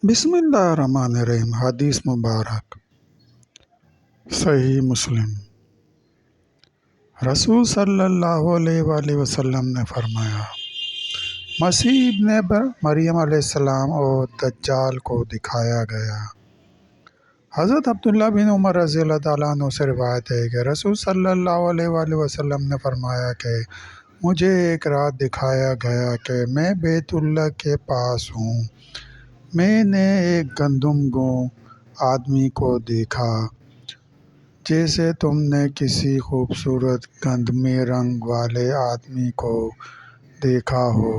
बिस्मिल्लाहिर्रहमानिर्रहीम। हदीस मुबारक सही मुस्लिम। रसूल सल्लल्लाहु अलैहि वसल्लम ने फरमाया, मसीह इब्ने मरियम अलैहिस्सलाम और दज्जाल को दिखाया गया। हज़रत अब्दुल्ला बिन उमर रज़ी अल्लाह ताला अन्हु से रिवायत है कि रसूल सल्लल्लाहु अलैहि वसल्लम ने फरमाया कि मुझे एक रात दिखाया गया कि मैं बैतुल्लाह के पास हूँ। मैंने एक गंदुम आदमी को देखा, जैसे तुमने किसी खूबसूरत गंधमी रंग वाले आदमी को देखा हो।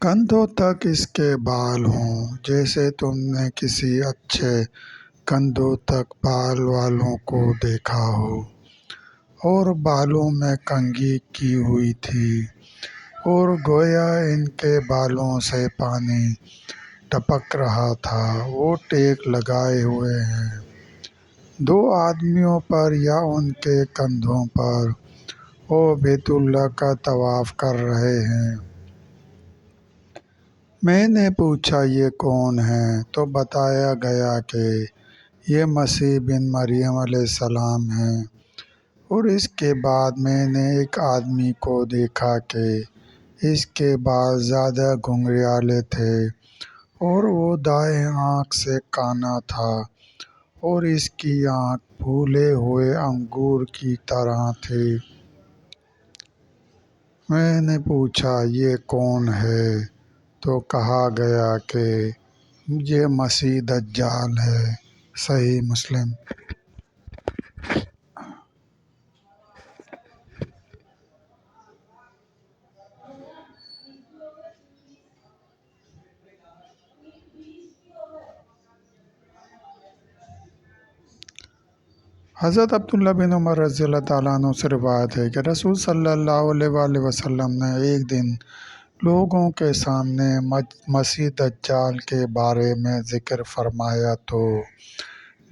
कंधों तक इसके बाल हों, जैसे तुमने किसी अच्छे कंधों तक बाल वालों को देखा हो, और बालों में कंघी की हुई थी, और गोया इनके बालों से पानी टपक रहा था। वो टेक लगाए हुए हैं, दो आदमियों पर या उनके कंधों पर। वो बैतुल्लाह का तवाफ कर रहे हैं। मैंने पूछा, ये कौन है? तो बताया गया कि ये मसीह बिन मरियम अलैहिस्सलाम हैं। और इसके बाद मैंने एक आदमी को देखा कि इसके बाल ज़्यादा घुंघराले थे, और वो दाएं आँख से काना था, और इसकी आँख फूले हुए अंगूर की तरह थी। मैंने पूछा, ये कौन है? तो कहा गया कि ये मसीह दज्जाल है। सही मुस्लिम। हज़रत अब्दुल्ला बिन उमर रज़ी अल्लाह ताला अन्हु से रिवायत है कि रसूल सल्लल्लाहु अलैहि वसल्लम ने एक दिन लोगों के सामने मसीह दज्जाल के बारे में ज़िक्र फरमाया तो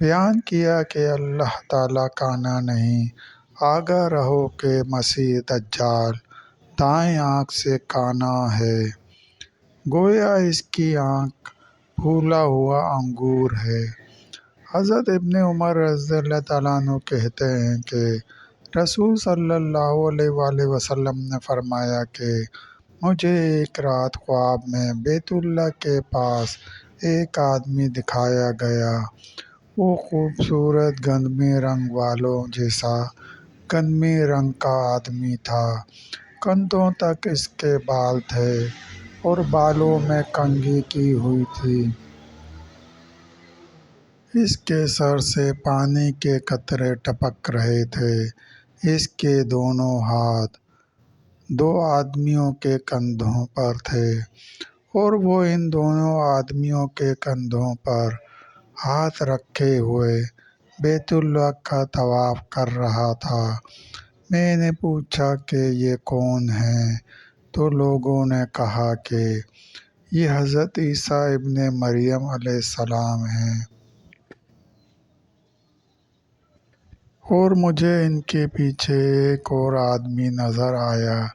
बयान किया कि अल्लाह ताला काना नहीं, आगाह रहो कि मसीह दज्जाल दाएं आँख से काना है, गोया इसकी आँख फूला हुआ अंगूर है। हज़रत इब्ने उमर रज़ियल्लाहु ताला अन्हु कहते हैं कि रसूल सल्लल्लाहु अलैहि वसल्लम ने फरमाया कि मुझे एक रात ख्वाब में बैतुल्लाह के पास एक आदमी दिखाया गया। वो खूबसूरत गंधमी रंग वालों जैसा गंधमी रंग का आदमी था। कंधों तक इसके बाल थे, और बालों में कंघी की हुई थी। इसके सर से पानी के कतरे टपक रहे थे। इसके दोनों हाथ दो आदमियों के कंधों पर थे, और वो इन दोनों आदमियों के कंधों पर हाथ रखे हुए बैतुल्लाह का तवाफ कर रहा था। मैंने पूछा कि ये कौन है? तो लोगों ने कहा कि ये हज़रत ईसा इब्ने मरियम अलैहिस्सलाम हैं। और मुझे इनके पीछे एक और आदमी नज़र आया,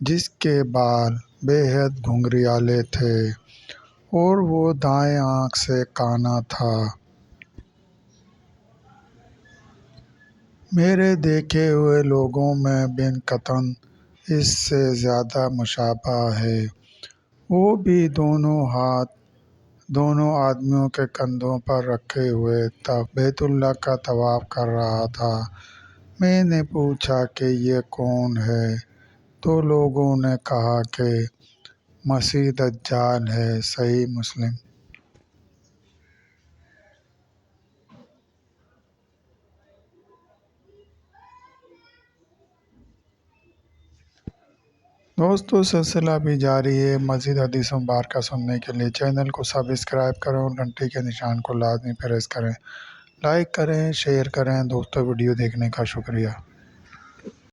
जिसके बाल बेहद घुंघराले थे, और वो दाएं आँख से काना था। मेरे देखे हुए लोगों में बिन कतन इससे ज़्यादा मुशाबा है। वो भी दोनों हाथ दोनों आदमियों के कंधों पर रखे हुए तब बैतुल्लाह का तवाफ कर रहा था। मैंने पूछा कि ये कौन है? तो लोगों ने कहा कि मसीह दज्जाल है। सही मुस्लिम। दोस्तों, सिलसिला भी जारी है। मज़ीद हदीस मुबारक सुनने के लिए चैनल को सब्सक्राइब करें और घंटी के निशान को लाजमी प्रेस करें। लाइक करें, शेयर करें। दोस्तों, वीडियो देखने का शुक्रिया।